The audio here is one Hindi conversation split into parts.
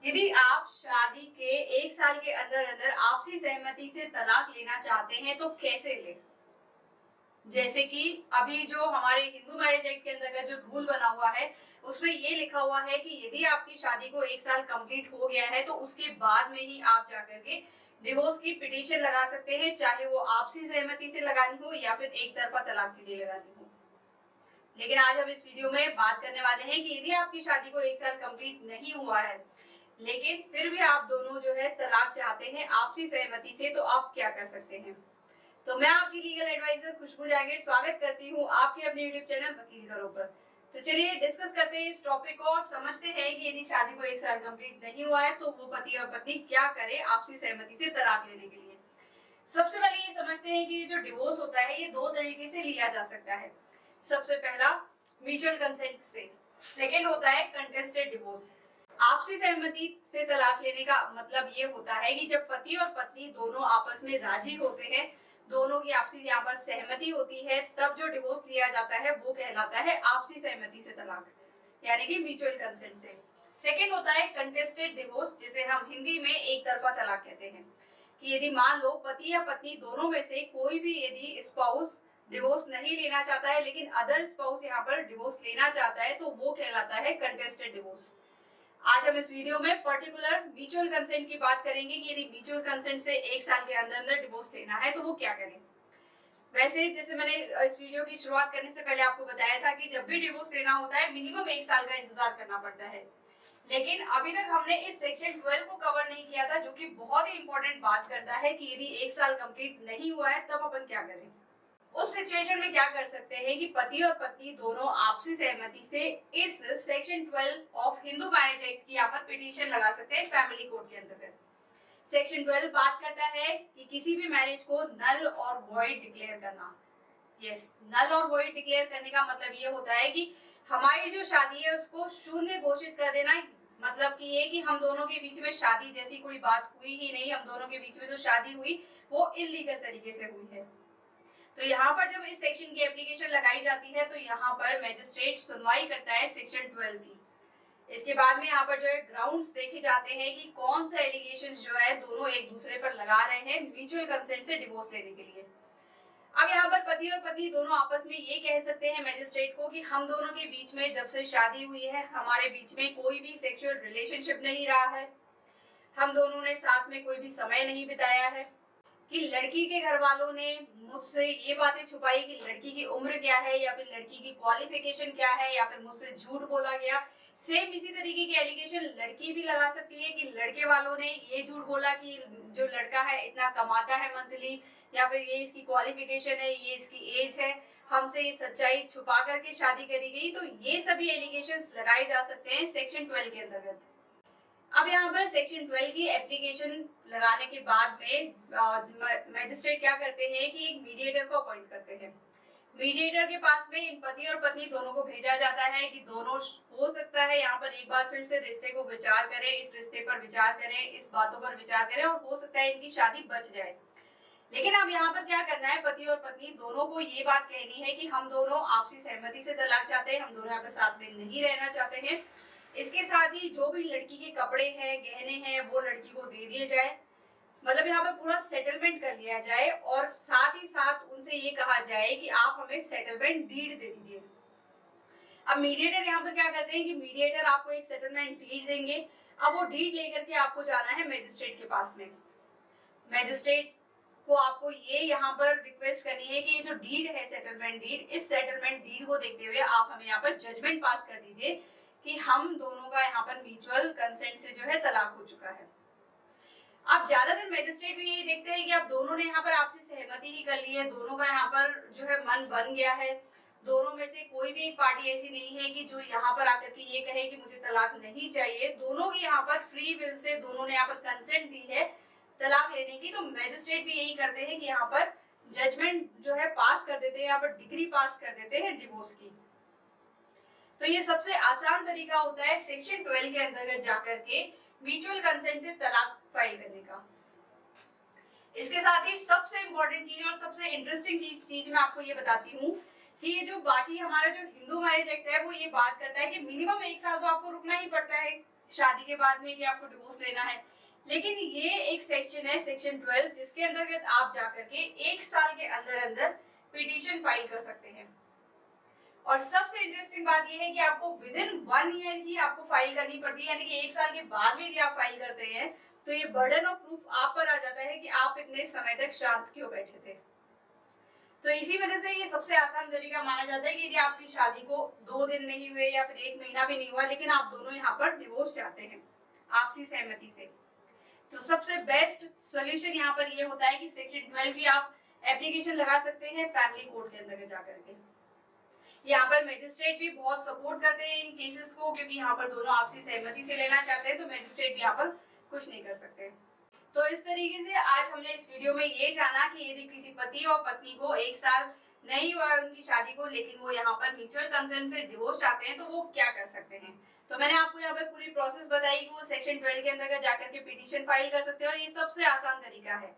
यदि आप शादी के 1 साल के अंदर अंदर आपसी सहमति से तलाक लेना चाहते हैं तो कैसे लें? जैसे कि अभी जो हमारे हिंदू मैरिज एक्ट के अंतर्गत जो रूल बना हुआ है उसमें ये लिखा हुआ है कि यदि आपकी शादी को 1 साल कंप्लीट हो गया है तो उसके बाद में ही आप जाकर के डिवोर्स की पिटीशन लगा सकते हैं, चाहे वो आपसी सहमति से लगानी हो या फिर एक तरफा तलाक के लिए लगानी हो। लेकिन आज हम इस वीडियो में बात करने वाले हैं कि यदि आपकी शादी को 1 साल कंप्लीट नहीं हुआ है लेकिन फिर भी आप दोनों जो है तलाक चाहते हैं आपसी सहमति से, तो आप क्या कर सकते हैं। तो मैं आपकी लीगल एडवाइजर खुशबू जहांगीर स्वागत करती हूँ आपके अपने यूट्यूब चैनल वकील करो पर। तो चलिए डिस्कस करते हैं इस टॉपिक को और समझते हैं कि यदि शादी को 1 साल कंप्लीट नहीं हुआ है तो वो पति और पत्नी क्या करे आपसी सहमति से तलाक लेने के लिए। सबसे पहले ये समझते हैं कि ये जो डिवोर्स होता है ये 2 तरीके से लिया जा सकता है। सबसे पहला म्यूचुअल कंसेंट से, सेकेंड होता है कंटेस्टेड डिवोर्स। आपसी सहमति से तलाक लेने का मतलब ये होता है कि जब पति और पत्नी दोनों आपस में राजी होते हैं, दोनों की आपसी यहाँ पर सहमति होती है, तब जो डिवोर्स लिया जाता है वो कहलाता है आपसी सहमति से तलाक, यानी कि म्यूचुअल कंसेंट से। सेकेंड होता है कंटेस्टेड डिवोर्स, जिसे हम हिंदी में एक तरफा तलाक कहते हैं। कि यदि मान लो पति या पत्नी दोनों में से कोई भी यदि स्पाउस डिवोर्स नहीं लेना चाहता है लेकिन अदर स्पाउस यहाँ पर डिवोर्स लेना चाहता है तो वो कहलाता है कंटेस्टेड डिवोर्स। आज हम इस वीडियो में पर्टिकुलर म्यूचुअल कंसेंट की बात करेंगे कि यदि म्यूचुअल कंसेंट से 1 साल के अंदर अंदर डिवोर्स लेना है तो वो क्या करें। वैसे जैसे मैंने इस वीडियो की शुरुआत करने से पहले आपको बताया था कि जब भी डिवोर्स लेना होता है मिनिमम 1 साल का इंतजार करना पड़ता है, लेकिन अभी तक हमने इस सेक्शन 12 को कवर नहीं किया था जो कि बहुत ही इंपॉर्टेंट बात करता है कि यदि 1 साल कंप्लीट नहीं हुआ है तब अपन क्या करें। उस सिचुएशन में क्या कर सकते हैं कि पति और पत्नी दोनों आपसी सहमति से इस section 12 of Hindu marriage act की यहाँ पर पिटीशन लगा सकते हैं फैमिली कोर्ट के अंतर्गत। सेक्शन 12 बात करता है कि किसी भी मैरिज को नल और वॉइड डिक्लेयर करना। यस, नल और वॉइड डिक्लेयर करने का मतलब ये होता है कि हमारी जो शादी है उसको शून्य घोषित कर देना। मतलब कि ये कि हम दोनों के बीच में शादी जैसी कोई बात हुई ही नहीं, हम दोनों के बीच में जो शादी हुई वो इलीगल तरीके से हुई है। तो यहाँ पर जब इस सेक्शन की एप्लीकेशन लगाई जाती है तो यहाँ पर मैजिस्ट्रेट सुनवाई करता है सेक्शन 12 की। इसके बाद में यहाँ पर जो है ग्राउंड्स देखे जाते हैं कि कौन सा एलिगेशंस जो है दोनों एक दूसरे पर लगा रहे हैं म्यूचुअल कंसेंट से डिवोर्स लेने के लिए। अब यहाँ पर पति और पत्नी दोनों आपस में ये कह सकते हैं मैजिस्ट्रेट को कि हम दोनों के बीच में जब से शादी हुई है हमारे बीच में कोई भी सेक्सुअल रिलेशनशिप नहीं रहा है, हम दोनों ने साथ में कोई भी समय नहीं बिताया है, कि लड़की के घर वालों ने मुझसे ये बातें छुपाई कि लड़की की उम्र क्या है या फिर लड़की की क्वालिफिकेशन क्या है या फिर मुझसे झूठ बोला गया। सेम इसी तरीके की एलिगेशन लड़की भी लगा सकती है कि लड़के वालों ने ये झूठ बोला कि जो लड़का है इतना कमाता है मंथली, या फिर ये इसकी क्वालिफिकेशन है, ये इसकी एज है, हमसे ये सच्चाई छुपा करके शादी करी गई। तो ये सभी एलिगेशंस लगाए जा सकते हैं सेक्शन 12 के अंतर्गत। अब यहाँ पर सेक्शन 12 की एप्लीकेशन लगाने के बाद में मैजिस्ट्रेट क्या करते हैं कि एक मीडिएटर को अपॉइंट करते हैं। मीडिएटर के पास में इन पति और पत्नी दोनों को भेजा जाता है कि दोनों हो सकता है यहाँ पर एक बार फिर से रिश्ते को विचार करें, इस रिश्ते पर विचार करें, इस बातों पर विचार करें और हो सकता है इनकी शादी बच जाए। लेकिन अब यहाँ पर क्या करना है, पति और पत्नी दोनों को ये बात कहनी है कि हम दोनों आपसी सहमति से तलाक चाहते हैं, हम दोनों यहाँ पर साथ में नहीं रहना चाहते हैं। इसके साथ ही जो भी लड़की के कपड़े हैं, गहने हैं, वो लड़की को दे दिए जाए। मतलब यहाँ पर पूरा सेटलमेंट कर लिया जाए और साथ ही साथ उनसे ये कहा जाए कि आप हमें सेटलमेंट डीड दे दीजिए। अब मीडिएटर यहाँ पर क्या करते हैं कि मीडिएटर आपको एक सेटलमेंट डीड देंगे। अब वो डीड लेकर के आपको जाना है मैजिस्ट्रेट के पास में। मैजिस्ट्रेट को आपको ये यहाँ पर रिक्वेस्ट करनी है कि ये जो डीड है सेटलमेंट डीड, इस सेटलमेंट डीड को देखते हुए आप हमें यहाँ पर जजमेंट पास कर दीजिए कि हम दोनों का यहाँ पर म्यूचुअल कंसेंट से जो है तलाक हो चुका है। अब ज्यादातर मैजिस्ट्रेट भी यही देखते हैं कि आप दोनों ने यहाँ पर आपसी सहमति ही कर ली है, दोनों का यहाँ पर जो है मन बन गया है, दोनों में से कोई भी एक पार्टी ऐसी नहीं है कि जो यहाँ पर आकर के ये कहे कि मुझे तलाक नहीं चाहिए। दोनों की यहाँ पर फ्री विल से दोनों ने यहाँ पर कंसेंट दी है तलाक लेने की। तो मैजिस्ट्रेट भी यही करते हैं कि यहाँ पर जजमेंट जो है पास कर देते हैं, यहाँ पर डिग्री पास कर देते हैं डिवोर्स की। तो ये सबसे आसान तरीका होता है सेक्शन 12 के अंतर्गत जाकर के म्यूचुअल कंसेंट से तलाक फाइल करने का। इसके साथ ही सबसे इंपॉर्टेंट चीज और सबसे इंटरेस्टिंग चीज मैं आपको ये बताती हूँ कि ये जो बाकी हमारा जो हिंदू मैरिज एक्ट है वो ये बात करता है कि मिनिमम 1 साल तो आपको रुकना ही पड़ता है शादी के बाद में यदि आपको डिवोर्स लेना है। लेकिन ये एक सेक्शन है, सेक्शन 12, जिसके अंतर्गत आप जाकर के 1 साल के अंदर अंदर पिटीशन फाइल कर सकते हैं। और सबसे इंटरेस्टिंग बात यह है कि आपको विद इन 1 ईयर ही आपको फाइल करनी पड़ती है, यानी कि 1 साल के बाद में यदि आप फाइल करते हैं तो ये बर्डन ऑफ प्रूफ आप पर आ जाता है कि आप इतने समय तक शांत क्यों बैठे थे। तो इसी वजह से ये सबसे आसान तरीका माना जाता है कि यदि आपकी शादी को 2 दिन नहीं हुए या फिर 1 महीना भी नहीं हुआ, लेकिन आप दोनों यहाँ पर डिवोर्स चाहते हैं आपसी सहमति से, तो सबसे बेस्ट सॉल्यूशन यहाँ पर ये होता है कि सेक्शन 12 भी आप एप्लीकेशन लगा सकते हैं फैमिली कोर्ट के अंदर जाकर के। यहाँ पर मैजिस्ट्रेट भी बहुत सपोर्ट करते हैं इन केसेस को, क्योंकि यहाँ पर दोनों आपसी सहमति से लेना चाहते हैं, तो मैजिस्ट्रेट भी यहाँ पर कुछ नहीं कर सकते। तो इस तरीके से आज हमने इस वीडियो में ये जाना कि यदि किसी पति और पत्नी को 1 साल नहीं हुआ है उनकी शादी को, लेकिन वो यहाँ पर म्यूचुअल कंसेंट से डिवोर्स चाहते हैं, तो वो क्या कर सकते हैं। तो मैंने आपको यहाँ पर पूरी प्रोसेस बताई कि वो सेक्शन 12 के अंदर जाकर के पिटीशन फाइल कर सकते हो, और ये सबसे आसान तरीका है।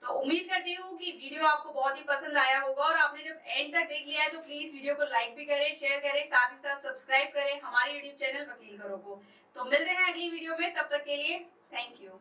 तो उम्मीद करती हूँ कि वीडियो आपको बहुत ही पसंद आया होगा, और आपने जब एंड तक देख लिया है तो प्लीज वीडियो को लाइक भी करें, शेयर करें, साथ ही साथ सब्सक्राइब करें हमारे यूट्यूब चैनल वकील करो को। तो मिलते हैं अगली वीडियो में, तब तक के लिए थैंक यू।